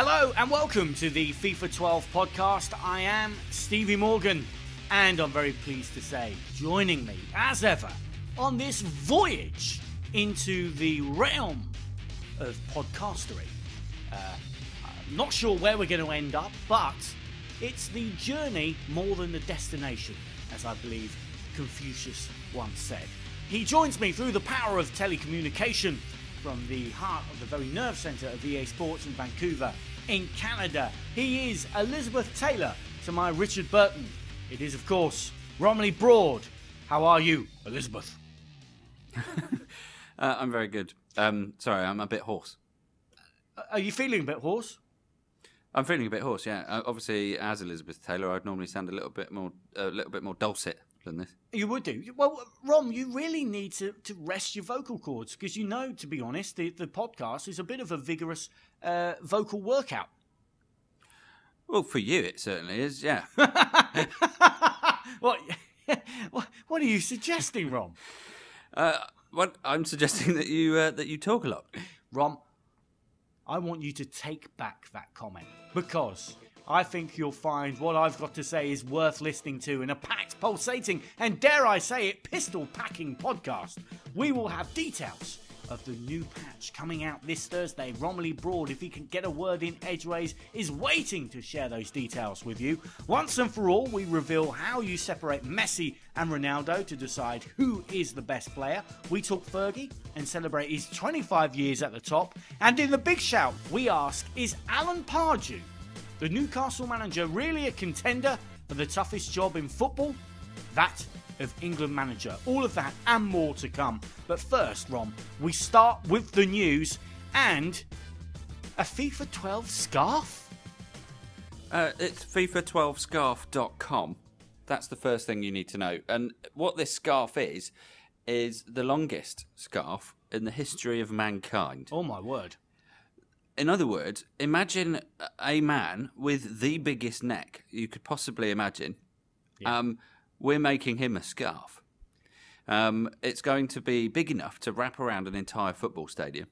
Hello and welcome to the FIFA 12 podcast. I am Stevie Morgan and I'm very pleased to say joining me as ever on this voyage into the realm of podcastery. I'm not sure where we're going to end up, but it's the journey more than the destination, as I believe Confucius once said. He joins me through the power of telecommunication from the heart of the very nerve centre of EA Sports in Vancouver, in Canada. He is Elizabeth Taylor to my Richard Burton. It is, of course, Romily Broad. How are you, Elizabeth? I'm very good. Sorry, I'm a bit hoarse. Are you feeling a bit hoarse? I'm feeling a bit hoarse, yeah. Obviously, as Elizabeth Taylor, I'd normally sound a little bit more dulcet than this. You would do. Well, Rom, you really need to rest your vocal cords because you know, to be honest, the podcast is a bit of a vigorous vocal workout. Well, for you, it certainly is, yeah. What are you suggesting, Rom? What I'm suggesting that you talk a lot. Rom, I want you to take back that comment because I think you'll find what I've got to say is worth listening to in a packed, pulsating, and dare I say it, pistol-packing podcast. We will have details of the new patch coming out this Thursday. Romily Broad, if he can get a word in edgeways, is waiting to share those details with you. Once and for all, we reveal how you separate Messi and Ronaldo to decide who is the best player. We talk Fergie and celebrate his 25 years at the top. And in the big shout, we ask, is Alan Pardew, the Newcastle manager, really a contender for the toughest job in football? That of England manager. All of that and more to come. But first, Rom, we start with the news and a FIFA 12 scarf? It's FIFA12scarf.com. That's the first thing you need to know. And what this scarf is the longest scarf in the history of mankind. Oh, my word. In other words, imagine a man with the biggest neck you could possibly imagine. Yeah. We're making him a scarf. It's going to be big enough to wrap around an entire football stadium.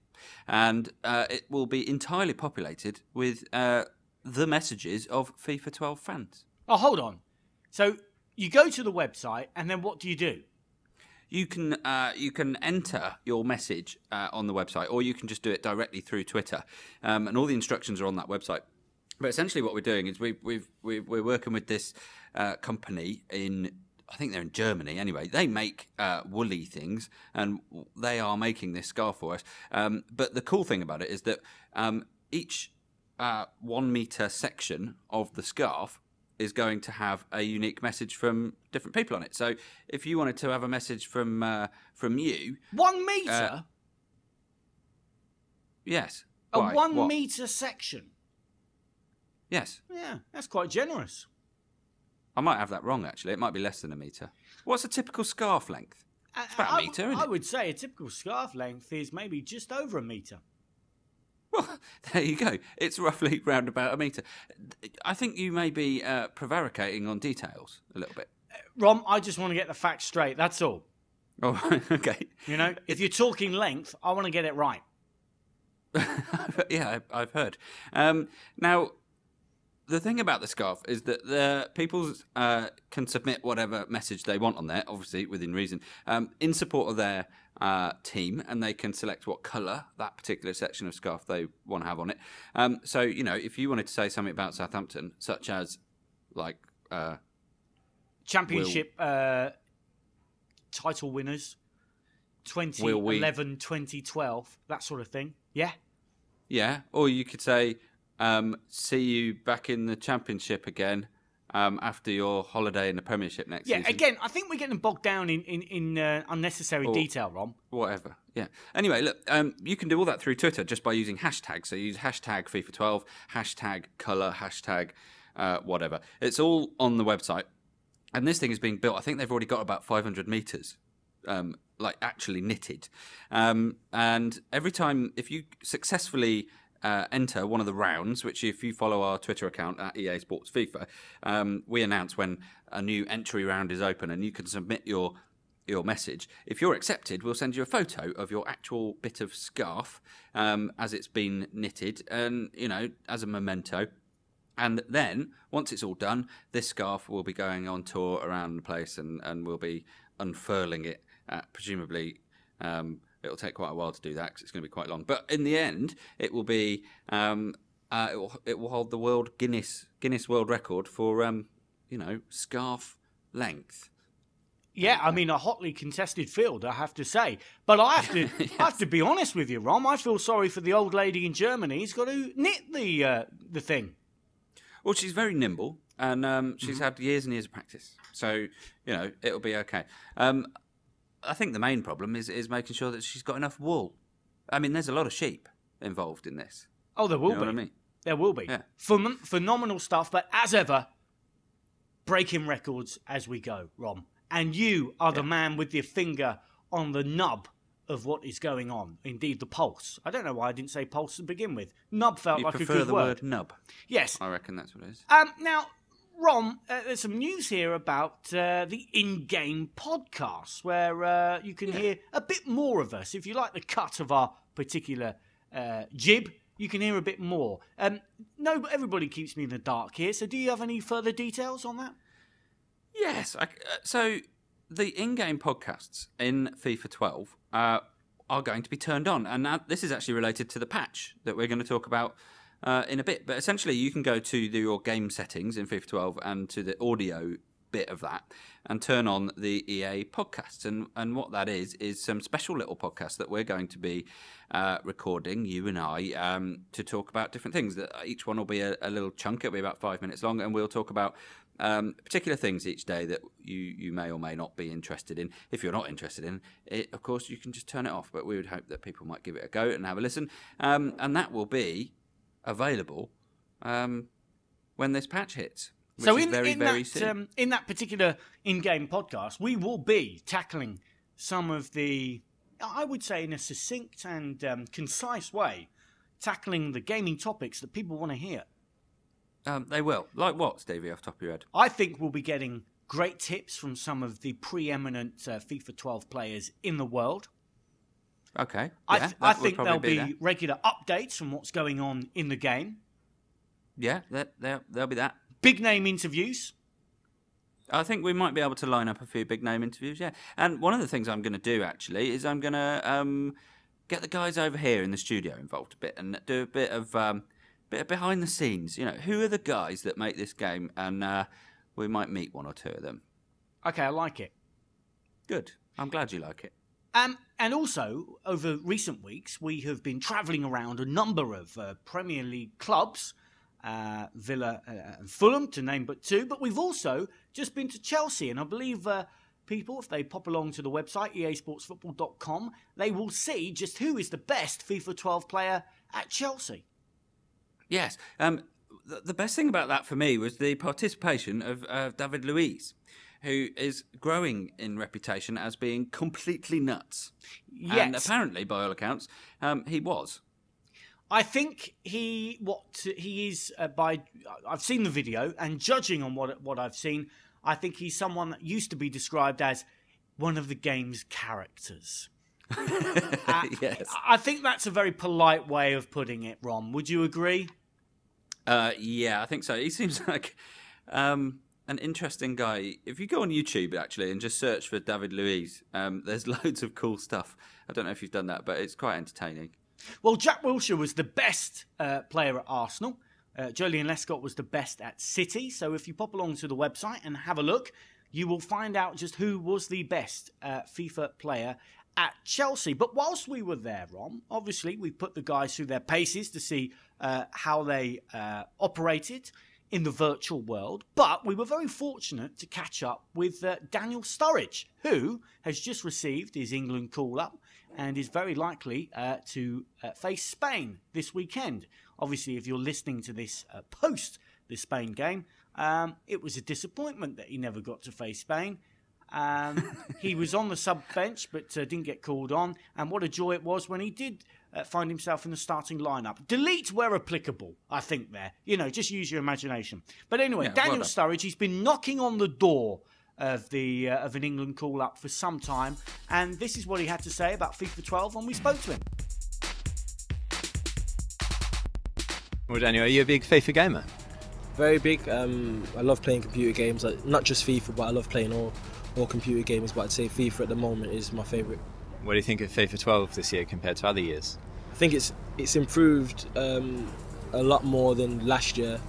And it will be entirely populated with the messages of FIFA 12 fans. Oh, hold on. So you go to the website and then what do you do? You can enter your message on the website, or you can just do it directly through Twitter, and all the instructions are on that website. But essentially, what we're doing is we're working with this company I think they're in Germany. Anyway, they make woolly things, and they are making this scarf for us. But the cool thing about it is that each 1 meter section of the scarf is going to have a unique message from different people on it. So if you wanted to have a message from you... 1 metre? Yes. A 1 metre section? Yes. Yeah, that's quite generous. I might have that wrong, actually. It might be less than a metre. What's a typical scarf length? It's about a metre, isn't it? I would say a typical scarf length is maybe just over a metre. Well, there you go. It's roughly round about a metre. I think you may be prevaricating on details a little bit. Rom, I just want to get the facts straight, that's all. Oh, okay. You know, if you're talking length, I want to get it right. Yeah, I've heard. Now, the thing about the scarf is that the people can submit whatever message they want on there, obviously within reason, in support of their team, and they can select what colour that particular section of scarf they want to have on it. So, you know, if you wanted to say something about Southampton, such as, like... Championship title winners, 2011, 2012, that sort of thing, yeah? Yeah, or you could say... see you back in the Championship again after your holiday in the Premiership next season. Yeah, again, I think we're getting bogged down in unnecessary detail, Rom. Whatever, yeah. Anyway, look, you can do all that through Twitter just by using hashtags. So use hashtag FIFA12, hashtag colour, hashtag whatever. It's all on the website. And this thing is being built. I think they've already got about 500 metres, like actually knitted. And every time, if you successfully... enter one of the rounds, which if you follow our Twitter account at EA Sports FIFA, we announce when a new entry round is open, and you can submit your your message. If you're accepted, we'll send you a photo of your actual bit of scarf as it's been knitted, and as a memento. And then, once it's all done, this scarf will be going on tour around the place, and we'll be unfurling it. Presumably, it'll take quite a while to do that because it's going to be quite long. But in the end, it will be it will hold the Guinness World Record for scarf length. Yeah, I mean, a hotly contested field, I have to say. But I have to, Yes. I have to be honest with you, Rom. I feel sorry for the old lady in Germany who's got to knit the thing. Well, she's very nimble, and she's had years and years of practice. So, it'll be okay. I think the main problem is making sure that she's got enough wool. I mean, there's a lot of sheep involved in this. Oh, there will You know be. what I mean? There will be. Yeah. Phenomenal stuff, but as ever, breaking records as we go, Rom. And you are the man with your finger on the nub of what is going on. Indeed, the pulse. I don't know why I didn't say pulse to begin with. Nub felt You like a prefer good the word. word nub? Yes. I reckon that's what it is. Now, Rom, there's some news here about the in-game podcast, where you can hear a bit more of us. If you like the cut of our particular jib, you can hear a bit more. No, but everybody keeps me in the dark here, so do you have any further details on that? Yes. So the in-game podcasts in FIFA 12 are going to be turned on. And this is actually related to the patch that we're going to talk about in a bit. But essentially, you can go to your game settings in FIFA 12 and to the audio bit of that and turn on the EA podcasts. And what that is some special little podcasts that we're going to be recording, you and I, to talk about different things. That each one will be a little chunk. It'll be about 5 minutes long, and we'll talk about particular things each day that you may or may not be interested in. If you're not interested in it, of course, you can just turn it off. But we would hope that people might give it a go and have a listen. And that will be available when this patch hits. Which So is very soon. in that particular in-game podcast, we will be tackling some of the, I would say in a succinct and concise way, tackling the gaming topics that people want to hear. They will. Like what, Stevie, off the top of your head? I think we'll be getting great tips from some of the preeminent FIFA 12 players in the world. Okay. I that think would there'll probably be there. regular updates from what's going on in the game. Yeah, there'll be that. Big name interviews. I think we might be able to line up a few big name interviews, yeah. And one of the things I'm going to do, actually, is I'm going to get the guys over here in the studio involved a bit and do a bit of behind the scenes. Who are the guys that make this game? And we might meet one or two of them. Okay, I like it. Good. I'm glad you like it. And also, over recent weeks, we have been travelling around a number of Premier League clubs, Villa and Fulham, to name but two. But we've also just been to Chelsea, and I believe people, if they pop along to the website, easportsfootball.com, they will see just who is the best FIFA 12 player at Chelsea. Yes. The best thing about that for me was the participation of David Luiz, who is growing in reputation as being completely nuts. Yes. And apparently, by all accounts, he was. I think he is I've seen the video, and judging on what I've seen, I think he's someone that used to be described as one of the game's characters. Yes. I think that's a very polite way of putting it, Ron. Would you agree? Yeah, I think so. He seems like an interesting guy. If you go on YouTube, actually, and just search for David Luiz, there's loads of cool stuff. I don't know if you've done that, but it's quite entertaining. Well, Jack Wilshere was the best player at Arsenal. Julian Lescott was the best at City. So if you pop along to the website and have a look, you will find out just who was the best FIFA player at Chelsea. But whilst we were there, Ron, obviously we put the guys through their paces to see how they operated in the virtual world. But we were very fortunate to catch up with Daniel Sturridge, who has just received his England call-up and is very likely to face Spain this weekend. Obviously, if you're listening to this post the Spain game, it was a disappointment that he never got to face Spain. He was on the sub bench but didn't get called on, and what a joy it was when he did find himself in the starting lineup. Delete where applicable, I think there. Just use your imagination. But anyway, Yeah, Daniel well Sturridge, he's been knocking on the door of an England call-up for some time, and this is what he had to say about FIFA 12 when we spoke to him. Well, Daniel, are you a big FIFA gamer? Very big. I love playing computer games, not just FIFA, but I love playing all computer games, but I'd say FIFA at the moment is my favourite. What do you think of FIFA 12 this year compared to other years? I think it's improved a lot more than last year,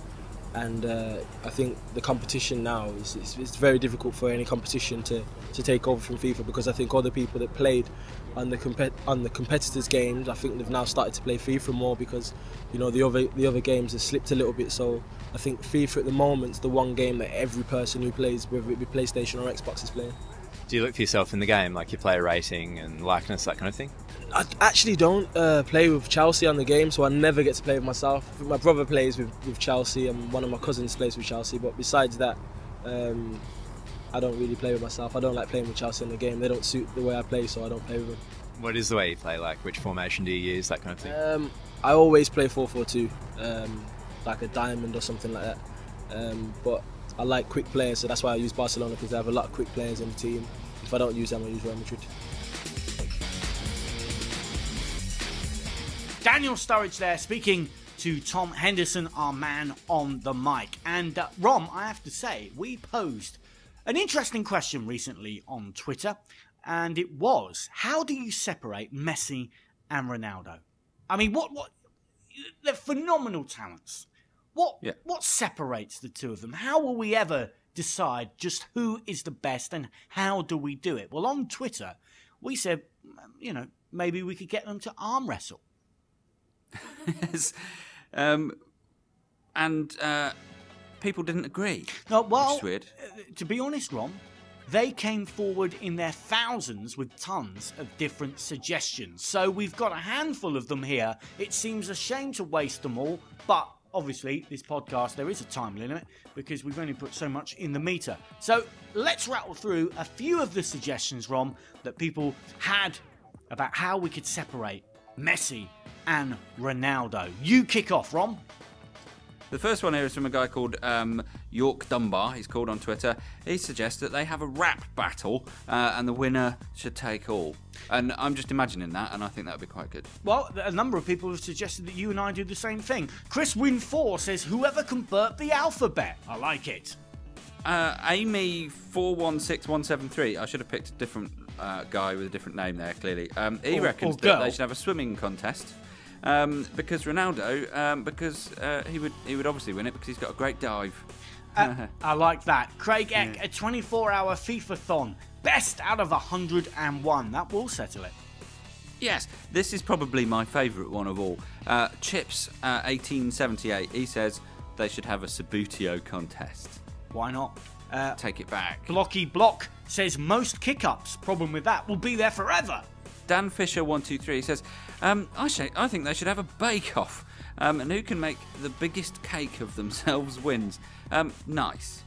and I think the competition now it's very difficult for any competition to take over from FIFA, because I think all the people that played on the competitors' games, I think they've now started to play FIFA more, because the other games have slipped a little bit. So I think FIFA at the moment is the one game that every person who plays, whether it be PlayStation or Xbox, is playing. Do you look for yourself in the game, like your player rating and likeness, that kind of thing? I actually don't play with Chelsea on the game, so I never get to play with myself. I think my brother plays with Chelsea, and one of my cousins plays with Chelsea, but besides that, I don't really play with myself. I don't like playing with Chelsea in the game. They don't suit the way I play, so I don't play with them. What is the way you play? Like, which formation do you use, that kind of thing? I always play 4-4-2, like a diamond or something like that. But I like quick players, so that's why I use Barcelona, because they have a lot of quick players in the team. If I don't use them, I use Real Madrid. Daniel Sturridge there, speaking to Tom Henderson, our man on the mic. And Rom, I have to say, we posed an interesting question recently on Twitter, and it was, how do you separate Messi and Ronaldo? I mean, what they're phenomenal talents. What separates the two of them? How will we ever decide just who is the best, and how do we do it? Well, on Twitter, we said, maybe we could get them to arm wrestle. Yes. People didn't agree. No, well, which is weird. To be honest, Ron, they came forward in their thousands with tons of different suggestions. So we've got a handful of them here. It seems a shame to waste them all, but obviously this podcast, there is a time limit because we've only put so much in the meter. So let's rattle through a few of the suggestions, Ron, that people had about how we could separate Messi and Ronaldo. You kick off, Ron. The first one here is from a guy called York Dunbar. He's called on Twitter. He suggests that they have a rap battle and the winner should take all. And I'm just imagining that, and I think that would be quite good. Well, a number of people have suggested that you and I do the same thing. Chris Win4 says, whoever can burp the alphabet. I like it. Amy416173. I should have picked a different guy with a different name there, clearly. He reckons that they should have a swimming contest. Because Ronaldo, he would obviously win it because he's got a great dive. I like that. Craig Eck, a 24-hour FIFA-thon. Best out of 101. That will settle it. Yes, this is probably my favourite one of all. Chips, 1878. He says they should have a Sabutio contest. Why not? Take it back. Blocky Block says most kick-ups. Problem with that will be there forever. Dan Fisher 123 says, I think they should have a bake-off, and who can make the biggest cake of themselves wins. Nice.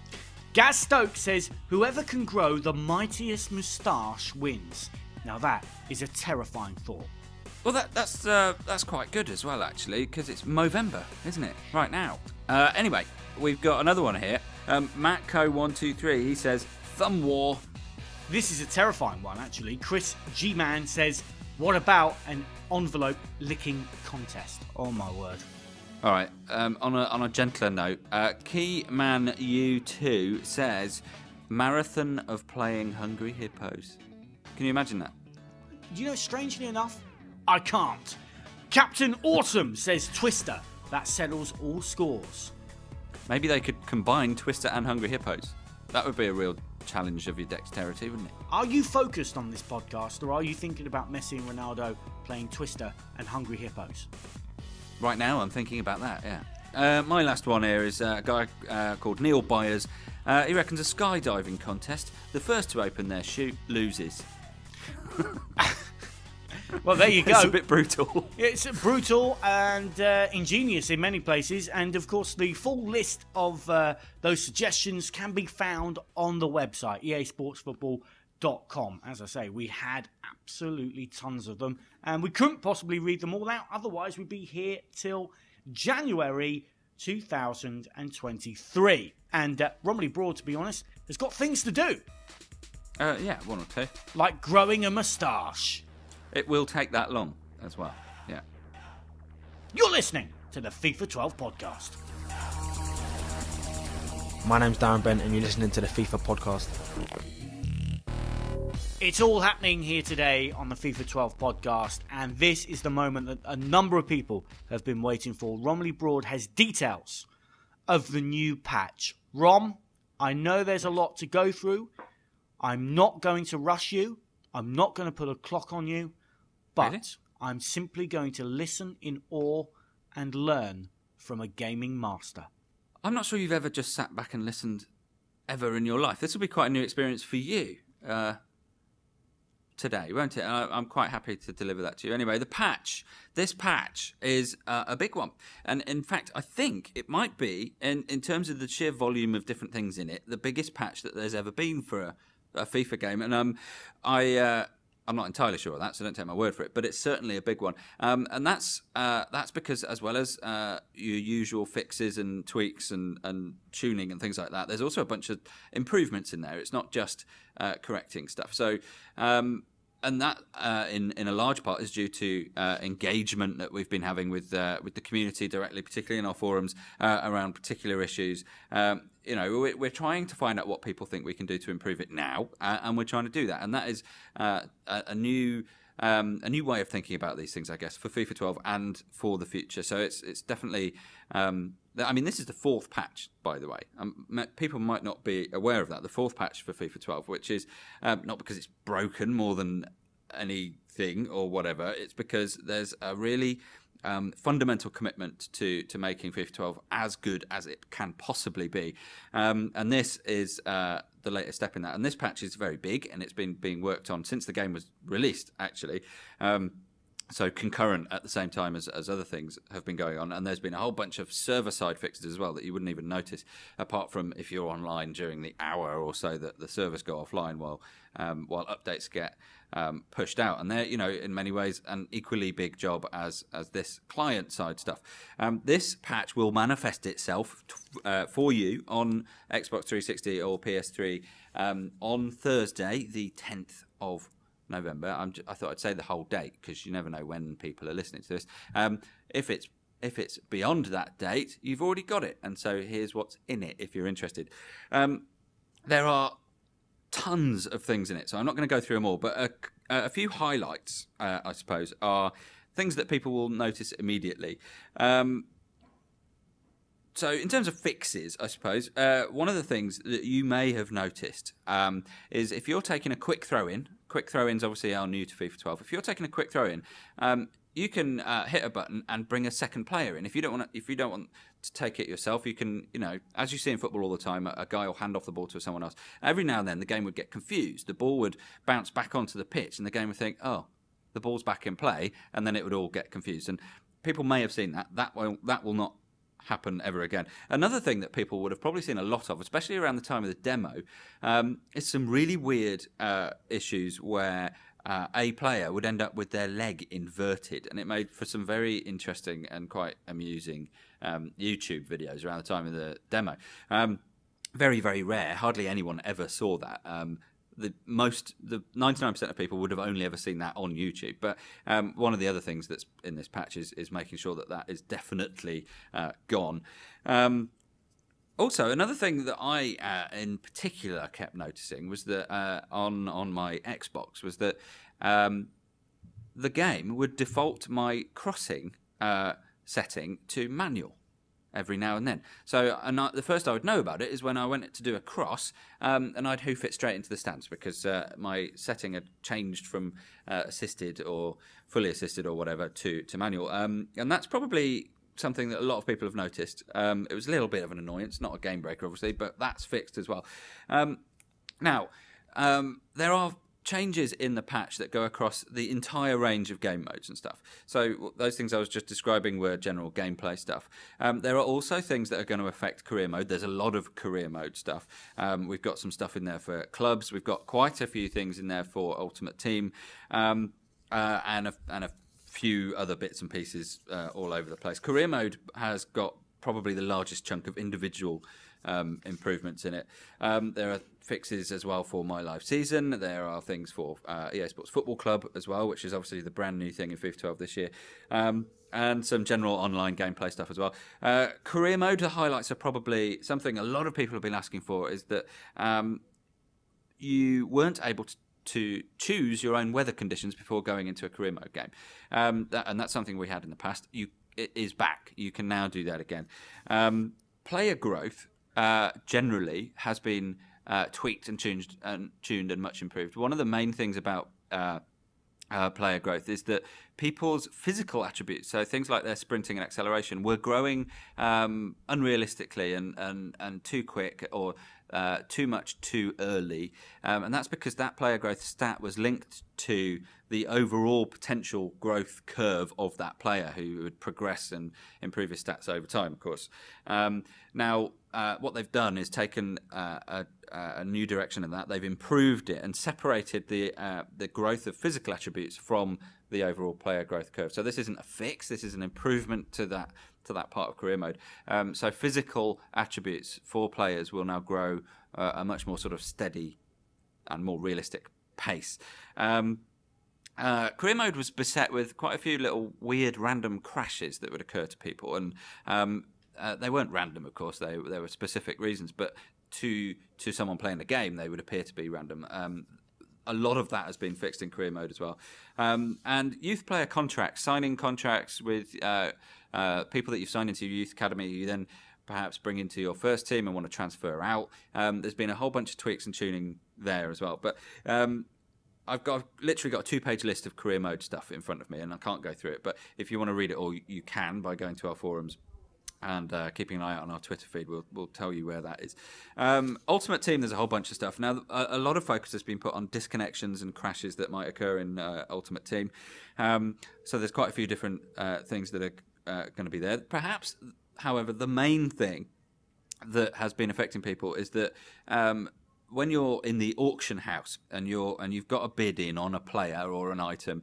Gaz Stokes says, whoever can grow the mightiest moustache wins. Now that is a terrifying thought. Well, that's quite good as well, actually, because it's Movember, isn't it? Right now. Anyway, we've got another one here. Matt Co 123. He says, thumb war. This is a terrifying one, actually. Chris G-Man says, what about an envelope licking contest? Oh, my word. All right, on a gentler note, Keyman U2 says, marathon of playing Hungry Hippos. Can you imagine that? Strangely enough, I can't. Captain Autumn says Twister. That settles all scores. Maybe they could combine Twister and Hungry Hippos. That would be a real challenge of your dexterity, wouldn't it? Are you focused on this podcast, or are you thinking about Messi and Ronaldo playing Twister and Hungry Hippos? Right now, I'm thinking about that, yeah. My last one here is a guy called Neil Byers. He reckons a skydiving contest. The first to open their chute loses. Well, there you go. It's a bit brutal. It's brutal and ingenious in many places. And, of course, the full list of those suggestions can be found on the website, easportsfootball.com. As I say, we had absolutely tons of them. And we couldn't possibly read them all out. Otherwise, we'd be here till January 2023. And Romily Broad, to be honest, has got things to do. Yeah, one or two. Like growing a moustache. It will take that long as well, yeah. You're listening to the FIFA 12 podcast. My name's Darren Bent and you're listening to the FIFA podcast. It's all happening here today on the FIFA 12 podcast, and this is the moment that a number of people have been waiting for. Romily Broad has details of the new patch. Rom, I know there's a lot to go through. I'm not going to rush you. I'm not going to put a clock on you, but Really? I'm simply going to listen in awe and learn from a gaming master. I'm not sure you've ever just sat back and listened ever in your life. This will be quite a new experience for you today, won't it? And I'm quite happy to deliver that to you. Anyway, this patch is a big one. And in fact, I think it might be, in terms of the sheer volume of different things in it, the biggest patch that there's ever been for a FIFA game. And I'm not entirely sure of that, so don't take my word for it, but it's certainly a big one. And that's because, as well as your usual fixes and tweaks and tuning and things like that, there's also a bunch of improvements in there. It's not just correcting stuff. So, and that in a large part is due to engagement that we've been having with the community directly, particularly in our forums around particular issues. We're trying to find out what people think we can do to improve it now, and we're trying to do that. And that is a new way of thinking about these things, I guess, for FIFA 12 and for the future. So it's definitely. This is the fourth patch, by the way. People might not be aware of that. The fourth patch for FIFA 12, which is not because it's broken more than anything or whatever. It's because there's a really fundamental commitment to making FIFA 12 as good as it can possibly be. And this is the latest step in that. And this patch is very big, and it's been being worked on since the game was released, actually. So concurrent at the same time as other things have been going on. And there's been a whole bunch of server-side fixes as well that you wouldn't even notice, apart from if you're online during the hour or so that the servers go offline while updates get pushed out. And they're, in many ways, an equally big job as this client-side stuff. This patch will manifest itself for you on Xbox 360 or PS3 on Thursday, the 10th of November. I thought I'd say the whole date because you never know when people are listening to this. If it's beyond that date, you've already got it. And so here's what's in it if you're interested. There are tons of things in it, so I'm not going to go through them all. But a few highlights, I suppose, are things that people will notice immediately. So in terms of fixes, I suppose, one of the things that you may have noticed is if you're taking a quick throw-in, quick throw-ins obviously are new to FIFA 12. If you're taking a quick throw-in, you can hit a button and bring a second player in. If you don't want to take it yourself, you can, as you see in football all the time, a guy will hand off the ball to someone else. Every now and then, the game would get confused. The ball would bounce back onto the pitch, and the game would think, "Oh, the ball's back in play," and then it would all get confused. And people may have seen that. That will not happen ever again. Another thing that people would have probably seen a lot of, especially around the time of the demo, is some really weird issues where a player would end up with their leg inverted, and it made for some very interesting and quite amusing YouTube videos around the time of the demo. Very, very rare. Hardly anyone ever saw that. The 99% of people would have only ever seen that on YouTube. But one of the other things that's in this patch is making sure that is definitely gone. Also, another thing that I, in particular, kept noticing was that on my Xbox was that the game would default my crossing setting to manual every now and then. So the first I would know about it is when I went to do a cross and I'd hoof it straight into the stands because my setting had changed from assisted or fully assisted or whatever to manual. And that's probably something that a lot of people have noticed. It was a little bit of an annoyance, not a game breaker obviously, but that's fixed as well. Now, there are changes in the patch that go across the entire range of game modes and stuff. So those things I was just describing were general gameplay stuff. There are also things that are going to affect career mode. There's a lot of career mode stuff. We've got some stuff in there for clubs. We've got quite a few things in there for Ultimate Team, and a few other bits and pieces all over the place. Career mode has got probably the largest chunk of individual improvements in it. There are fixes as well for My Live Season. There are things for EA Sports Football Club as well, which is obviously the brand new thing in FIFA 12 this year. And some general online gameplay stuff as well. Career mode, the highlights are probably something a lot of people have been asking for, is that you weren't able to choose your own weather conditions before going into a career mode game. And that's something we had in the past. It is back. You can now do that again. Player growth generally has been tweaked and tuned and much improved. One of the main things about player growth is that people's physical attributes, so things like their sprinting and acceleration, were growing unrealistically and too quick or too much too early. And that's because that player growth stat was linked to the overall potential growth curve of that player who would progress and improve his stats over time, of course. Now, what they've done is taken a new direction in that. They've improved it and separated the growth of physical attributes from the overall player growth curve. So this isn't a fix. This is an improvement to that part of career mode. So physical attributes for players will now grow a much more sort of steady and more realistic pace. Career mode was beset with quite a few little weird random crashes that would occur to people, and they weren't random, of course. There were specific reasons, but to someone playing the game, they would appear to be random. A lot of that has been fixed in career mode as well. And youth player contracts, signing contracts with people that you've signed into your youth academy, you then perhaps bring into your first team and want to transfer out. There's been a whole bunch of tweaks and tuning there as well. But I've literally got a 2-page list of career mode stuff in front of me, and I can't go through it. But if you want to read it all, you can by going to our forums and keeping an eye out on our Twitter feed. We'll tell you where that is. Ultimate Team, there's a whole bunch of stuff. Now, a lot of focus has been put on disconnections and crashes that might occur in Ultimate Team. So there's quite a few different things that are going to be there. Perhaps, however, the main thing that has been affecting people is that when you're in the auction house and you've got a bid in on a player or an item,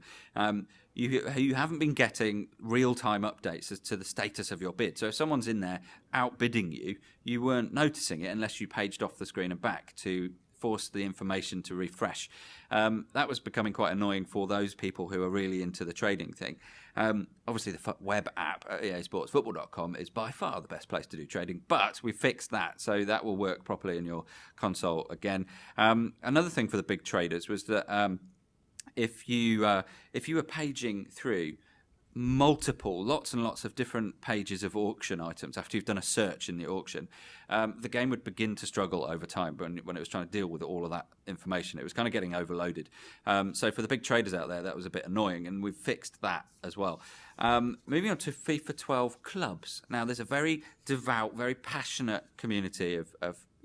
you haven't been getting real-time updates as to the status of your bid. So if someone's in there outbidding you, you weren't noticing it unless you paged off the screen and back to force the information to refresh. That was becoming quite annoying for those people who are really into the trading thing. Obviously, the web app at easportsfootball.com is by far the best place to do trading, but we fixed that, so that will work properly in your console again. Another thing for the big traders was that if you were paging through lots and lots of different pages of auction items after you've done a search in the auction, the game would begin to struggle over time when it was trying to deal with all of that information. It was kind of getting overloaded. So for the big traders out there, that was a bit annoying, and we've fixed that as well. Moving on to FIFA 12 clubs. Now, there's a very devout, very passionate community of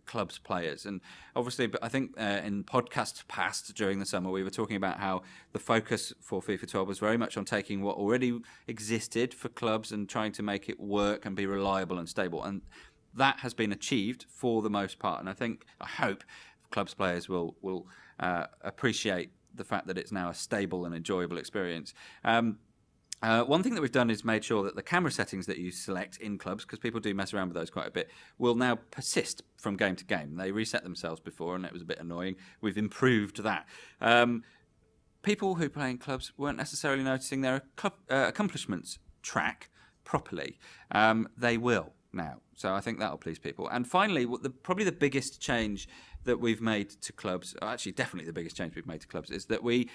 clubs players, and obviously, but I think in podcasts past during the summer we were talking about how the focus for FIFA 12 was very much on taking what already existed for clubs and trying to make it work and be reliable and stable, and that has been achieved for the most part. And I hope clubs players will appreciate the fact that it's now a stable and enjoyable experience. One thing that we've done is made sure that the camera settings that you select in clubs, because people do mess around with those quite a bit, will now persist from game to game. They reset themselves before, and it was a bit annoying. We've improved that. People who play in clubs weren't necessarily noticing their accomplishments track properly. They will now. So I think that'll please people. And finally, probably the biggest change that we've made to clubs, actually definitely the biggest change we've made to clubs, is that we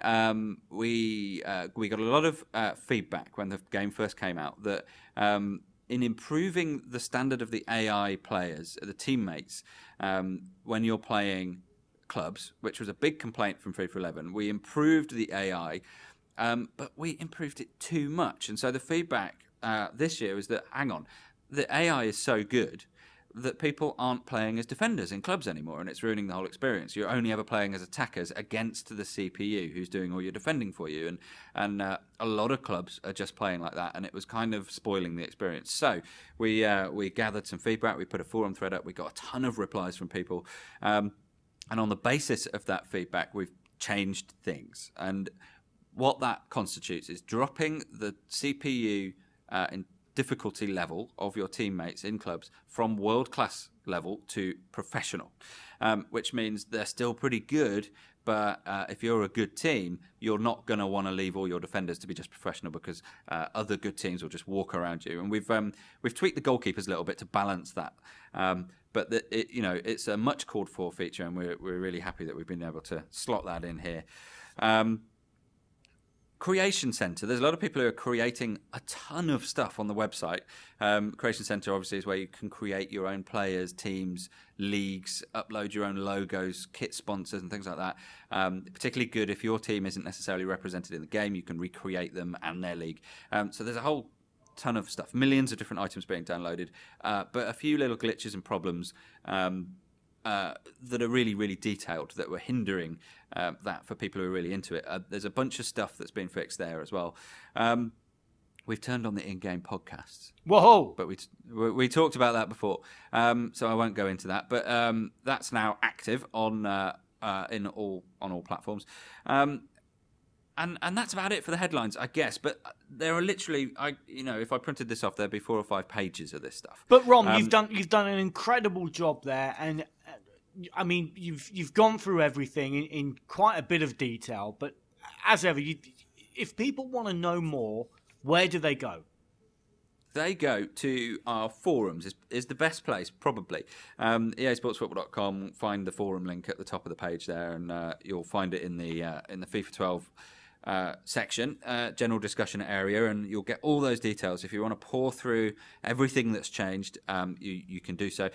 got a lot of feedback when the game first came out that in improving the standard of the AI players, the teammates, when you're playing clubs, which was a big complaint from FIFA 11, we improved the AI, but we improved it too much. And so the feedback this year was that, hang on, the AI is so good that people aren't playing as defenders in clubs anymore, and it's ruining the whole experience. You're only ever playing as attackers against the CPU, who's doing all your defending for you, and a lot of clubs are just playing like that, and it was kind of spoiling the experience. So we gathered some feedback, we put a forum thread up, we got a ton of replies from people, and on the basis of that feedback, we've changed things. And what that constitutes is dropping the CPU difficulty level of your teammates in clubs from world-class level to professional, which means they're still pretty good, but if you're a good team, you're not going to want to leave all your defenders to be just professional, because other good teams will just walk around you. And we've tweaked the goalkeepers a little bit to balance that. But it's a much called for feature, and we're really happy that we've been able to slot that in here. Creation Center. There's a lot of people who are creating a ton of stuff on the website. Creation Center obviously is where you can create your own players, teams, leagues, upload your own logos, kit sponsors and things like that. Particularly good if your team isn't necessarily represented in the game, you can recreate them and their league. So there's a whole ton of stuff, millions of different items being downloaded, but a few little glitches and problems that are really, really detailed that were hindering that for people who are really into it. There's a bunch of stuff that's been fixed there as well. We've turned on the in-game podcasts. Whoa! But we talked about that before, so I won't go into that. But that's now active on all platforms. And that's about it for the headlines, I guess. But there are literally, if I printed this off, there'd be 4 or 5 pages of this stuff. But Rom, you've done an incredible job there, and I mean, you've gone through everything in quite a bit of detail. But as ever, if people want to know more, where do they go? They go to our forums, is the best place, probably. EASportsfootball.com, find the forum link at the top of the page there, and you'll find it in the FIFA 12 section, general discussion area, and you'll get all those details. If you want to pour through everything that's changed, you can do so.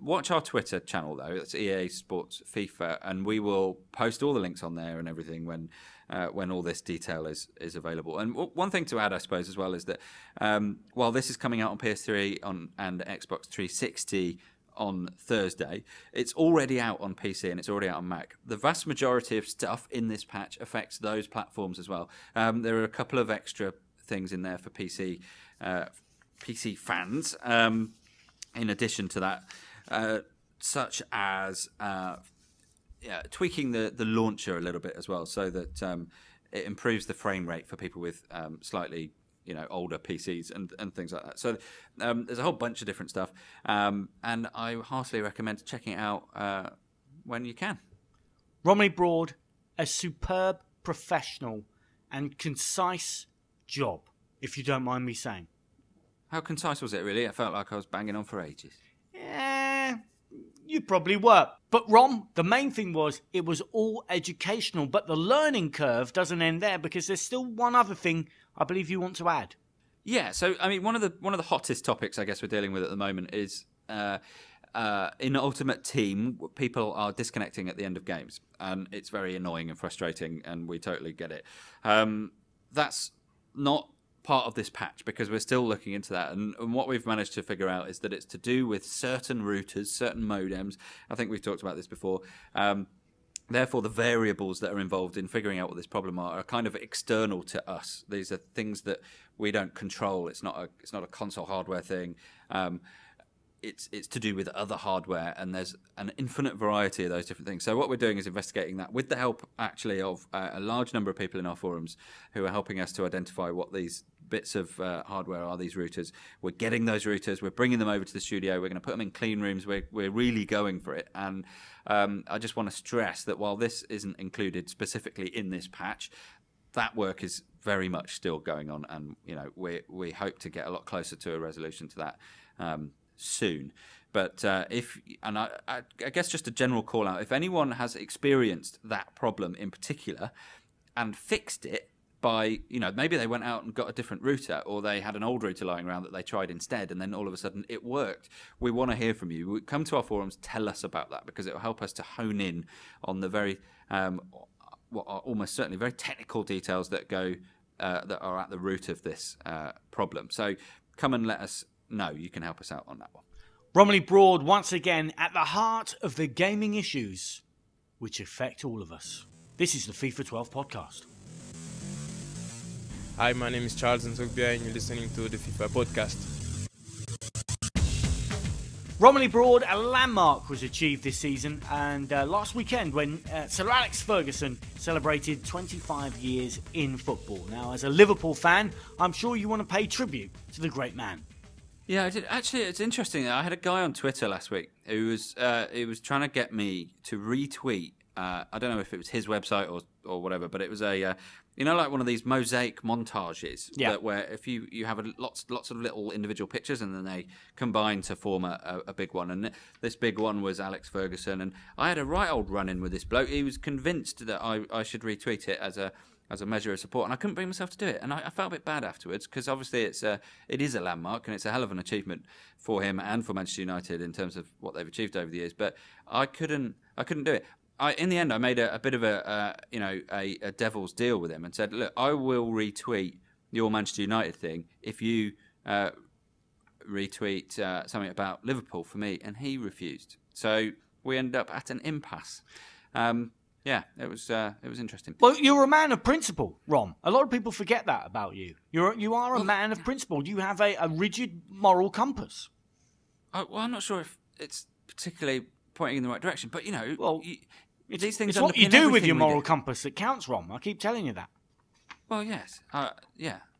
Watch our Twitter channel, though. That's EA Sports FIFA, and we will post all the links on there and everything when all this detail is available. And one thing to add, I suppose, as well, is that while this is coming out on PS3 and Xbox 360 on Thursday, it's already out on PC and it's already out on Mac. The vast majority of stuff in this patch affects those platforms as well. There are a couple of extra things in there for PC fans, in addition to that, such as tweaking the launcher a little bit as well, so that it improves the frame rate for people with slightly older PCs and things like that. So there's a whole bunch of different stuff, and I heartily recommend checking it out when you can. Romily Broad, a superb, professional and concise job, if you don't mind me saying. How concise was it, really? I felt like I was banging on for ages. You probably were. But Rom, the main thing was it was all educational, but the learning curve doesn't end there, because there's still one other thing I believe you want to add. Yeah, so I mean, one of the hottest topics I guess we're dealing with at the moment is in Ultimate Team, people are disconnecting at the end of games, and it's very annoying and frustrating, and we totally get it. That's not part of this patch, because we're still looking into that, and what we've managed to figure out is that it's to do with certain routers, certain modems. I think we've talked about this before. Therefore, the variables that are involved in figuring out what this problem are kind of external to us. These are things that we don't control. It's not a console hardware thing. It's to do with other hardware, and there's an infinite variety of those different things. So what we're doing is investigating that with the help, actually, of a large number of people in our forums who are helping us to identify what these bits of hardware are, these routers. We're getting those routers, we're bringing them over to the studio, we're going to put them in clean rooms, we're really going for it. And I just want to stress that while this isn't included specifically in this patch, that work is very much still going on, and we hope to get a lot closer to a resolution to that soon. But I guess just a general call out, if anyone has experienced that problem in particular and fixed it by, maybe they went out and got a different router, or they had an old router lying around that they tried instead, and then all of a sudden it worked. We want to hear from you. Come to our forums, tell us about that, because it will help us to hone in on the very, what are almost certainly very technical details that go that are at the root of this problem. So come and let us know. You can help us out on that one. Romily Broad, once again, at the heart of the gaming issues which affect all of us. This is the FIFA 12 podcast. Hi, my name is Charles Nzogbia, and you're listening to the FIFA podcast. Romily Broad, a landmark was achieved this season, and last weekend when Sir Alex Ferguson celebrated 25 years in football. Now, as a Liverpool fan, I'm sure you want to pay tribute to the great man. Yeah, I did. Actually, it's interesting. I had a guy on Twitter last week who was trying to get me to retweet. I don't know if it was his website or whatever, but it was a like one of these mosaic montages. Yeah. Where if you have lots of little individual pictures and then they combine to form a big one. And this big one was Alex Ferguson, and I had a right old run-in with this bloke. He was convinced that I should retweet it as a measure of support, and I couldn't bring myself to do it, and I felt a bit bad afterwards because obviously it is a landmark and it's a hell of an achievement for him and for Manchester United in terms of what they've achieved over the years. But I couldn't do it. In the end, I made a bit of a devil's deal with him and said, look, I will retweet your Manchester United thing if you retweet something about Liverpool for me, and he refused. So we ended up at an impasse. Yeah, it was interesting. Well, you're a man of principle, Rom. A lot of people forget that about you. You are a man of principle. You have a rigid moral compass. I'm not sure if it's particularly pointing in the right direction, but these things. It's what you do with your moral compass that counts, Rom. I keep telling you that. Well, yes, I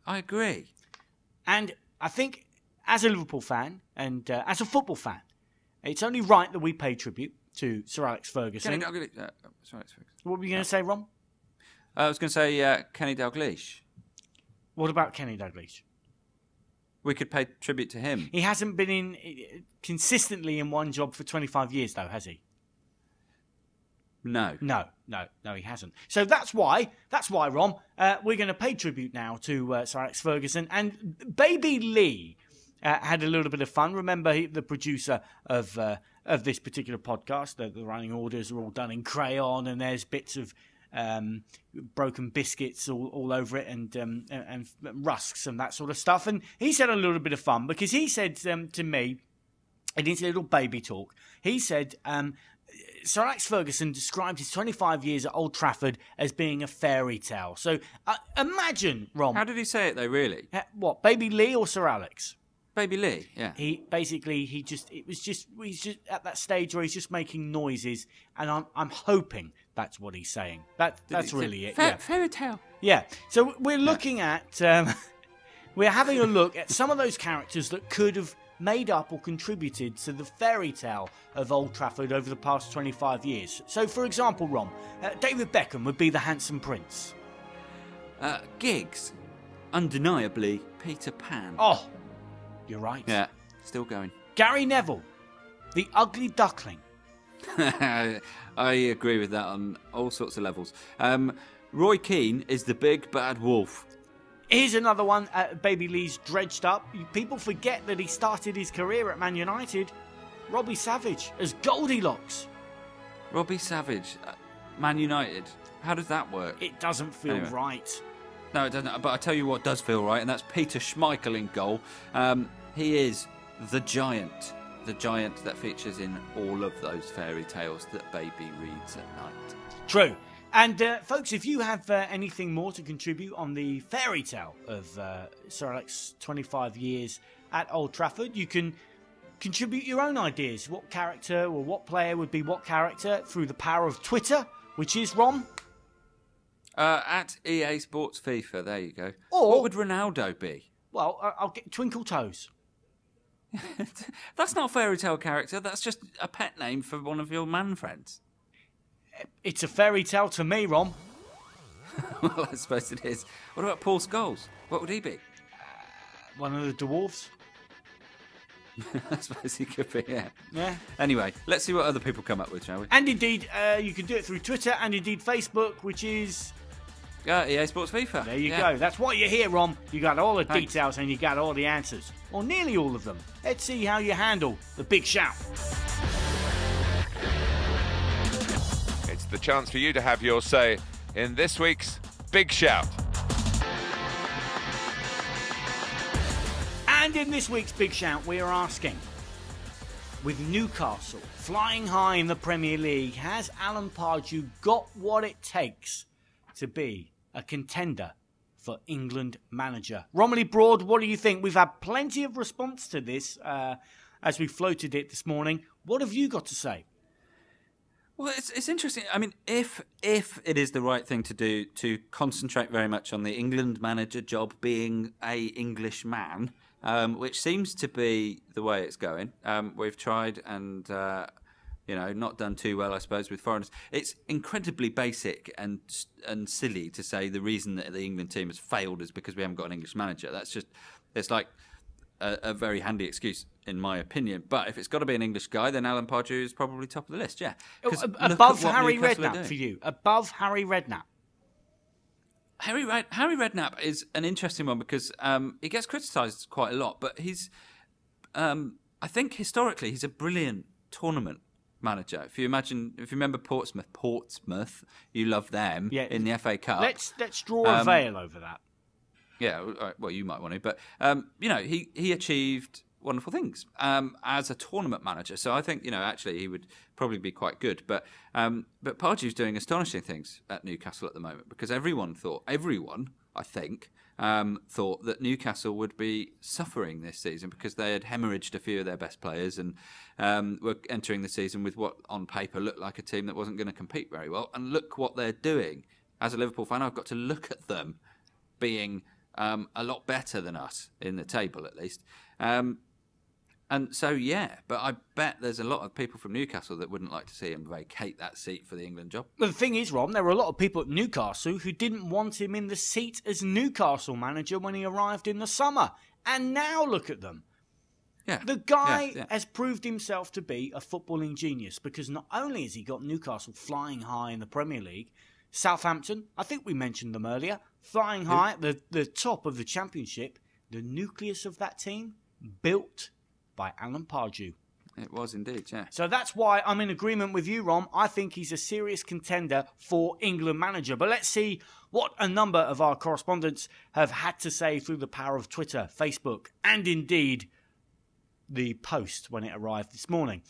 agree. And I think, as a Liverpool fan and as a football fan, it's only right that we pay tribute to Sir Alex Ferguson. Sir Alex Ferguson. What were you going to say, Ron? I was going to say Kenny Dalglish. What about Kenny Dalglish? We could pay tribute to him. He hasn't been consistently in one job for 25 years, though, has he? No, he hasn't. So that's why, Ron, we're going to pay tribute now to Sir Alex Ferguson. And Baby Lee had a little bit of fun. Remember, the producer of this particular podcast, the running orders are all done in crayon, and there's bits of broken biscuits all over it, and rusks and that sort of stuff. And he said a little bit of fun because he said to me, in his little baby talk, he said, Sir Alex Ferguson described his 25 years at Old Trafford as being a fairy tale. So imagine, Ron. How did he say it, though, really? What, Baby Lee or Sir Alex? Baby Lee, yeah. He's just at that stage where he's just making noises, and I'm hoping that's what he's saying. That's really it. Fairy tale. Yeah. So we're looking at, we're having a look at some of those characters that could have made up or contributed to the fairy tale of Old Trafford over the past 25 years. So, for example, Ron, David Beckham would be the handsome prince. Giggs, undeniably Peter Pan. Oh, you're right. Yeah, still going. Gary Neville, the ugly duckling. I agree with that on all sorts of levels. Roy Keane is the big bad wolf. Here's another one, Baby Lee's dredged up. People forget that he started his career at Man United. Robbie Savage as Goldilocks. Robbie Savage, Man United. How does that work? It doesn't feel right. No, it doesn't. But I tell you what does feel right, and that's Peter Schmeichel in goal. He is the giant that features in all of those fairy tales that Baby reads at night. True. And, folks, if you have anything more to contribute on the fairy tale of Sir Alex 25 years at Old Trafford, you can contribute your own ideas. What character or what player would be what character through the power of Twitter, which is, Ron? At EA Sports FIFA, there you go. Or, what would Ronaldo be? Well, I'll get Twinkle Toes. That's not a fairy tale character. That's just a pet name for one of your man friends. It's a fairy tale to me, Ron. Well, I suppose it is. What about Paul Scholes? What would he be? One of the dwarves. I suppose he could be, yeah. Yeah. Anyway, let's see what other people come up with, shall we? And indeed, you can do it through Twitter and indeed Facebook, which is... EA Sports FIFA. There you go. That's what you hear, Ron. You got all the details and you got all the answers. Or nearly all of them. Let's see how you handle the big shout. It's the chance for you to have your say in this week's Big Shout. And in this week's Big Shout, we are asking, with Newcastle flying high in the Premier League, has Alan Pardew got what it takes to be a contender for England manager? Romily Broad, what do you think? We've had plenty of response to this as we floated it this morning. What have you got to say? Well, it's interesting. I mean, if it is the right thing to do to concentrate very much on the England manager job being a English man, which seems to be the way it's going. We've tried and not done too well, I suppose, with foreigners. It's incredibly basic and silly to say the reason that the England team has failed is because we haven't got an English manager. It's like a very handy excuse, in my opinion. But if it's got to be an English guy, then Alan Pardew is probably top of the list, yeah. Above Harry Redknapp for you. Above Harry Redknapp. Harry Redknapp is an interesting one because he gets criticised quite a lot, but he's, I think historically, he's a brilliant tournament manager. If you remember Portsmouth, you love them in the FA Cup. Let's draw a veil over that. Yeah, well, you might want to, but he achieved wonderful things as a tournament manager. So I think actually he would probably be quite good. But Pardew's doing astonishing things at Newcastle at the moment because everyone I think thought that Newcastle would be suffering this season because they had hemorrhaged a few of their best players and were entering the season with what on paper looked like a team that wasn't going to compete very well. And look what they're doing. As a Liverpool fan, I've got to look at them being a lot better than us in the table, at least. And so, but I bet there's a lot of people from Newcastle that wouldn't like to see him vacate that seat for the England job. Well, the thing is, Ron, there were a lot of people at Newcastle who didn't want him in the seat as Newcastle manager when he arrived in the summer. And now look at them. Yeah. The guy has proved himself to be a footballing genius because not only has he got Newcastle flying high in the Premier League, Southampton, I think we mentioned them earlier, flying high at the top of the Championship, the nucleus of that team built by Alan Pardew. It was indeed, yeah. So that's why I'm in agreement with you, Rom. I think he's a serious contender for England manager. But let's see what a number of our correspondents have had to say through the power of Twitter, Facebook, and indeed the Post when it arrived this morning.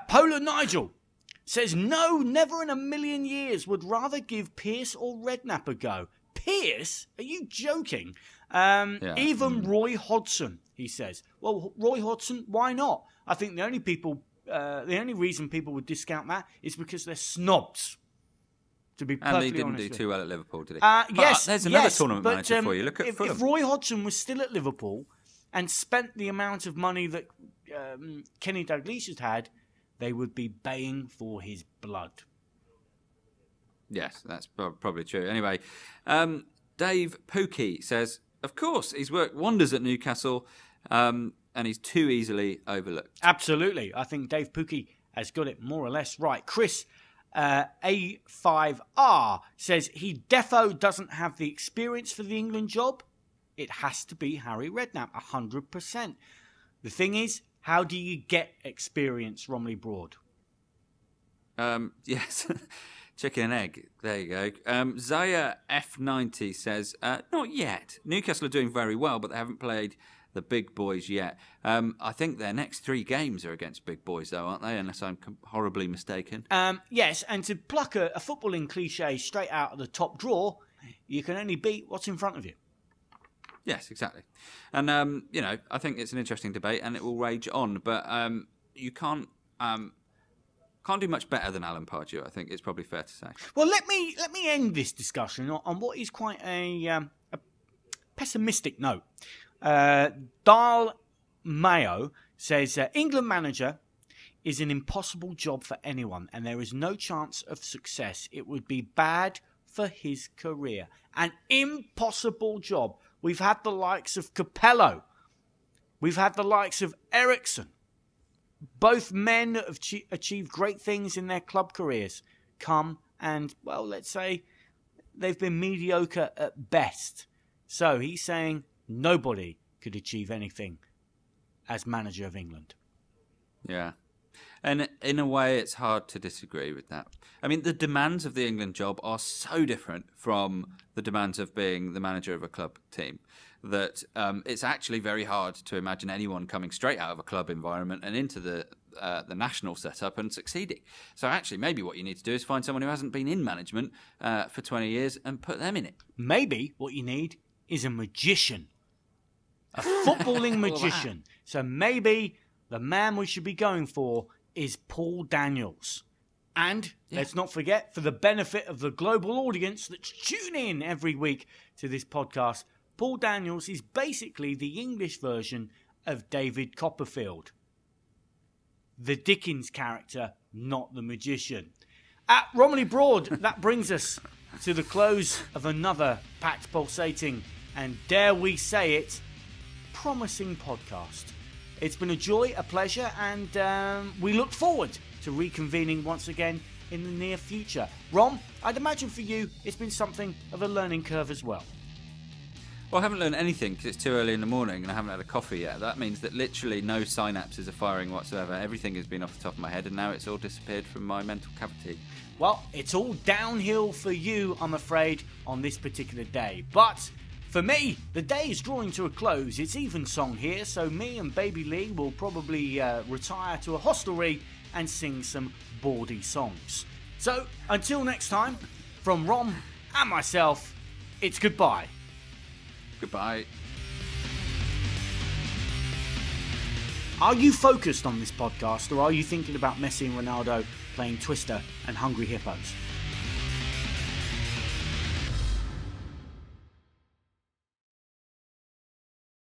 Polar Nigel says, no, never in a million years would rather give Pearce or Redknapp a go. Pearce? Are you joking? Even Roy Hodgson, he says. Well, Roy Hodgson, why not? I think the only reason people would discount that is because they're snobs. To be perfectly honest. And he didn't do too well at Liverpool, did he? Yes, there's another tournament manager for you. Look at Fulham. If Roy Hodgson was still at Liverpool and spent the amount of money that Kenny Dalglish had, they would be baying for his blood. Yes, that's probably true. Anyway, Dave Pookie says, of course, he's worked wonders at Newcastle and he's too easily overlooked. Absolutely. I think Dave Pookie has got it more or less right. Chris A5R says he defo doesn't have the experience for the England job. It has to be Harry Redknapp, 100%. The thing is, how do you get experience, Romily Broad? Yes, chicken and egg. There you go. Zaya F90 says, not yet. Newcastle are doing very well, but they haven't played the big boys yet. I think their next 3 games are against big boys, though, aren't they? Unless I'm horribly mistaken. Yes, and to pluck a footballing cliche straight out of the top drawer, you can only beat what's in front of you. Yes, exactly. And, I think it's an interesting debate and it will rage on. But you can't do much better than Alan Pardew, I think it's probably fair to say. Well, let me end this discussion on what is quite a pessimistic note. Dal Mayo says, England manager is an impossible job for anyone and there is no chance of success. It would be bad for his career. An impossible job. We've had the likes of Capello. We've had the likes of Ericsson. Both men have achieved great things in their club careers. Come and, well, let's say they've been mediocre at best. So he's saying nobody could achieve anything as manager of England. Yeah. And in a way, it's hard to disagree with that. I mean, the demands of the England job are so different from the demands of being the manager of a club team that it's actually very hard to imagine anyone coming straight out of a club environment and into the national setup and succeeding. So actually, maybe what you need to do is find someone who hasn't been in management for 20 years and put them in it. Maybe what you need is a magician. A footballing magician. So maybe the man we should be going for is Paul Daniels. And let's not forget, for the benefit of the global audience that's tuning in every week to this podcast, Paul Daniels is basically the English version of David Copperfield. The Dickens character, not the magician. At Romily Broad, that brings us to the close of another packed, pulsating, and dare we say it, promising podcast. It's been a joy, a pleasure, and we look forward to reconvening once again in the near future. Rom, I'd imagine for you it's been something of a learning curve as well. Well, I haven't learned anything because it's too early in the morning and I haven't had a coffee yet. That means that literally no synapses are firing whatsoever. Everything has been off the top of my head and now it's all disappeared from my mental cavity. Well, it's all downhill for you, I'm afraid, on this particular day. But for me, the day is drawing to a close. It's evensong here, so me and Baby Lee will probably retire to a hostelry and sing some bawdy songs. So, until next time, from Rom and myself, it's goodbye. Goodbye. Are you focused on this podcast, or are you thinking about Messi and Ronaldo playing Twister and Hungry Hippos?